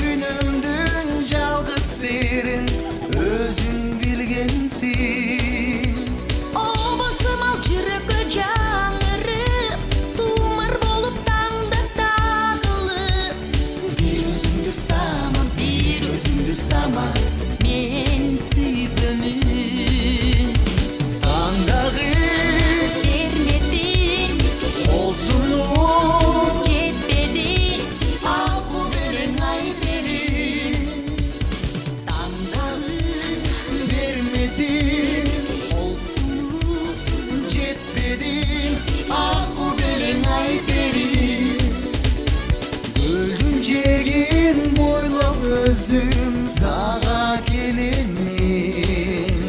Günümdün жалгыз серин өзүң билгенсиң. Обасым ал жүрөккө жаңырып, тумар болуп таңда тагылып. Bir özüңдү сама, Мен сүйгөнүм. таңдагы Бермедим, кол сунуп жетпеди. акыл берең ай бериң. Таңдагы Бермедим, кол сунуп жетпедим, акыл берең ай бериң. Көлдүн жээгин бойлоп өзүм сага келемин.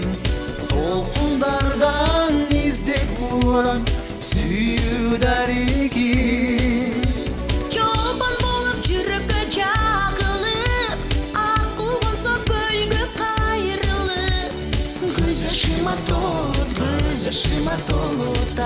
Толкундардан издеп булам сүйүү дарегин. Чолпон болуп жүрөккө жагылып, акыл консо көлгө кайрылып. Көз жашыма толот